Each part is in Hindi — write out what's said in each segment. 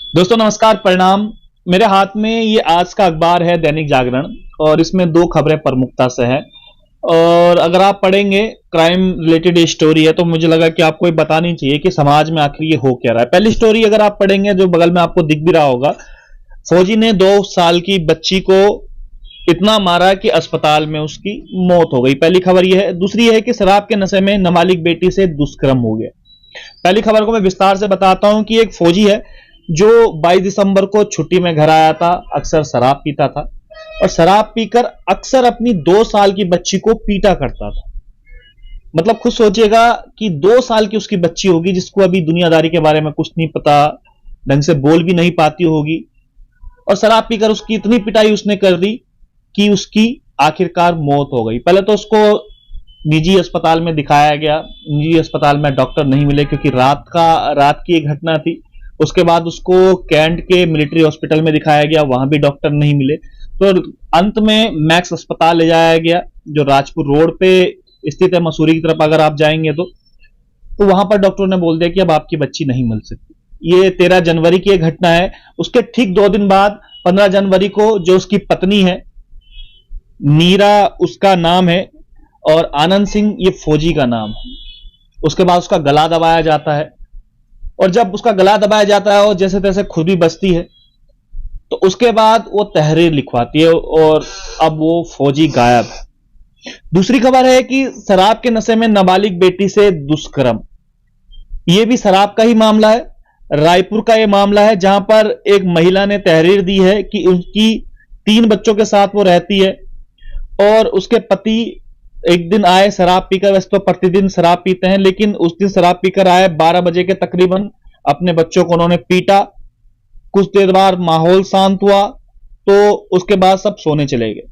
दोस्तों नमस्कार, प्रणाम। मेरे हाथ में ये आज का अखबार है दैनिक जागरण और इसमें दो खबरें प्रमुखता से हैं। और अगर आप पढ़ेंगे, क्राइम रिलेटेड स्टोरी है, तो मुझे लगा कि आपको ये बतानी चाहिए कि समाज में आखिर ये हो क्या रहा है। पहली स्टोरी अगर आप पढ़ेंगे, जो बगल में आपको दिख भी रहा होगा, फौजी ने 2 साल की बच्ची को इतना मारा कि अस्पताल में उसकी मौत हो गई। पहली खबर यह है। दूसरी है कि शराब के नशे में नाबालिग बेटी से दुष्कर्म हो गया। पहली खबर को मैं विस्तार से बताता हूं कि एक फौजी है जो 22 दिसंबर को छुट्टी में घर आया था। अक्सर शराब पीता था और शराब पीकर अक्सर अपनी 2 साल की बच्ची को पीटा करता था। मतलब खुद सोचिएगा कि 2 साल की उसकी बच्ची होगी जिसको अभी दुनियादारी के बारे में कुछ नहीं पता, ढंग से बोल भी नहीं पाती होगी, और शराब पीकर उसकी इतनी पिटाई उसने कर दी कि उसकी आखिरकार मौत हो गई। पहले तो उसको निजी अस्पताल में दिखाया गया। निजी अस्पताल में डॉक्टर नहीं मिले क्योंकि रात की एक घटना थी। उसके बाद उसको कैंट के मिलिट्री हॉस्पिटल में दिखाया गया, वहां भी डॉक्टर नहीं मिले। तो अंत में मैक्स अस्पताल ले जाया गया, जो राजपुर रोड पे स्थित है। मसूरी की तरफ अगर आप जाएंगे तो वहां पर डॉक्टर ने बोल दिया कि अब आपकी बच्ची नहीं मिल सकती। ये 13 जनवरी की एक घटना है। उसके ठीक 2 दिन बाद 15 जनवरी को जो उसकी पत्नी है, नीरा उसका नाम है और आनंद सिंह ये फौजी का नाम है, उसके बाद उसका गला दबाया जाता है। और जब उसका गला दबाया जाता है और जैसे तैसे खुद भी बचती है, तो उसके बाद वो तहरीर लिखवाती है और अब वो फौजी गायब है। दूसरी खबर है कि शराब के नशे में नाबालिग बेटी से दुष्कर्म। ये भी शराब का ही मामला है। रायपुर का ये मामला है जहां पर एक महिला ने तहरीर दी है कि उनकी 3 बच्चों के साथ वो रहती है और उसके पति एक दिन आए शराब पीकर। वैसे तो प्रतिदिन शराब पीते हैं, लेकिन उस दिन शराब पीकर आए 12 बजे के तकरीबन। अपने बच्चों को उन्होंने पीटा। कुछ देर बाद माहौल शांत हुआ तो उसके बाद सब सोने चले गए।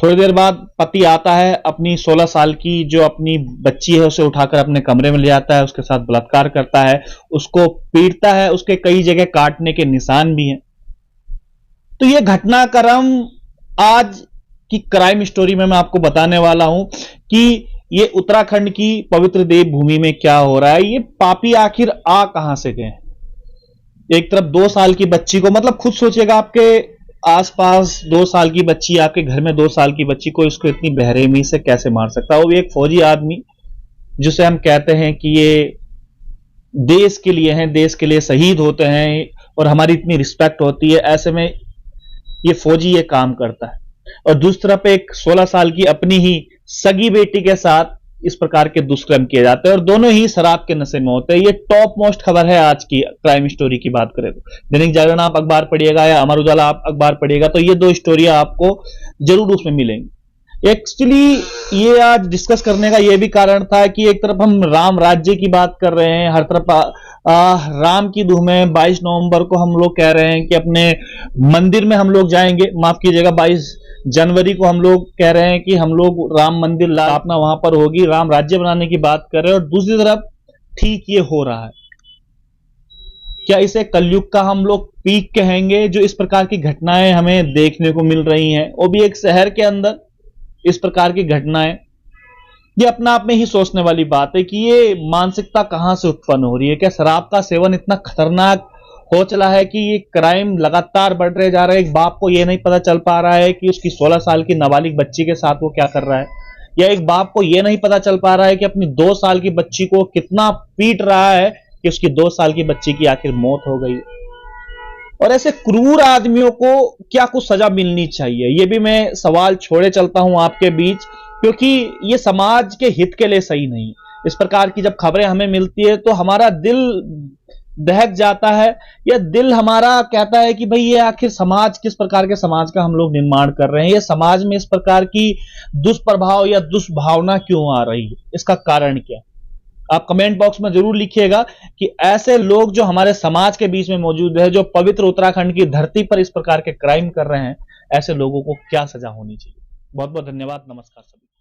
थोड़ी देर बाद पति आता है, अपनी 16 साल की जो अपनी बच्ची है उसे उठाकर अपने कमरे में ले आता है, उसके साथ बलात्कार करता है, उसको पीटता है। उसके कई जगह काटने के निशान भी हैं। तो यह घटनाक्रम आज की क्राइम स्टोरी में मैं आपको बताने वाला हूं कि ये उत्तराखंड की पवित्र देवभूमि में क्या हो रहा है। ये पापी आखिर आ कहां से गए। एक तरफ 2 साल की बच्ची को, मतलब खुद सोचिएगा, आपके आसपास 2 साल की बच्ची, आपके घर में 2 साल की बच्ची को, इसको इतनी बेरहमी से कैसे मार सकता है। वो भी एक फौजी आदमी जिसे हम कहते हैं कि ये देश के लिए हैं, देश के लिए शहीद होते हैं और हमारी इतनी रिस्पेक्ट होती है। ऐसे में ये फौजी ये काम करता है और दूसरी तरफ एक 16 साल की अपनी ही सगी बेटी के साथ इस प्रकार के दुष्कर्म किए जाते हैं और दोनों ही शराब के नशे में होते हैं। ये टॉप मोस्ट खबर है आज की क्राइम स्टोरी की बात करें तो। दैनिक जागरण आप अखबार पढ़िएगा या अमर उजाला आप अखबार पढ़िएगा तो ये 2 स्टोरियां आपको जरूर उसमें मिलेंगी। एक्चुअली ये आज डिस्कस करने का ये भी कारण था कि एक तरफ हम राम राज्य की बात कर रहे हैं, हर तरफ राम की धूम है। 22 नवंबर को हम लोग कह रहे हैं कि अपने मंदिर में हम लोग जाएंगे। माफ कीजिएगा, 22 जनवरी को हम लोग कह रहे हैं कि हम लोग राम मंदिर स्थापना वहां पर होगी, राम राज्य बनाने की बात कर रहे हैं। और दूसरी तरफ ठीक ये हो रहा है। क्या इसे कलयुग का हम लोग पीक कहेंगे, जो इस प्रकार की घटनाएं हमें देखने को मिल रही हैं, वो भी एक शहर के अंदर इस प्रकार की घटनाएं। ये अपने आप में ही सोचने वाली बात है कि ये मानसिकता कहां से उत्पन्न हो रही है। क्या शराब का सेवन इतना खतरनाक हो चला है कि ये क्राइम लगातार बढ़ रहे जा रहे हैं। एक बाप को ये नहीं पता चल पा रहा है कि उसकी 16 साल की नाबालिग बच्ची के साथ वो क्या कर रहा है, या एक बाप को ये नहीं पता चल पा रहा है कि अपनी 2 साल की बच्ची को कितना पीट रहा है कि उसकी 2 साल की बच्ची की आखिर मौत हो गई। और ऐसे क्रूर आदमियों को क्या कुछ सजा मिलनी चाहिए, ये भी मैं सवाल छोड़े चलता हूं आपके बीच, क्योंकि ये समाज के हित के लिए सही नहीं। इस प्रकार की जब खबरें हमें मिलती है तो हमारा दिल दहक जाता है, या दिल हमारा कहता है कि भाई ये आखिर समाज, किस प्रकार के समाज का हम लोग निर्माण कर रहे हैं। ये समाज में इस प्रकार की दुष्प्रभाव या दुष्भावना क्यों आ रही है, इसका कारण क्या। आप कमेंट बॉक्स में जरूर लिखिएगा कि ऐसे लोग जो हमारे समाज के बीच में मौजूद है, जो पवित्र उत्तराखंड की धरती पर इस प्रकार के क्राइम कर रहे हैं, ऐसे लोगों को क्या सजा होनी चाहिए। बहुत बहुत धन्यवाद। नमस्कार सभी।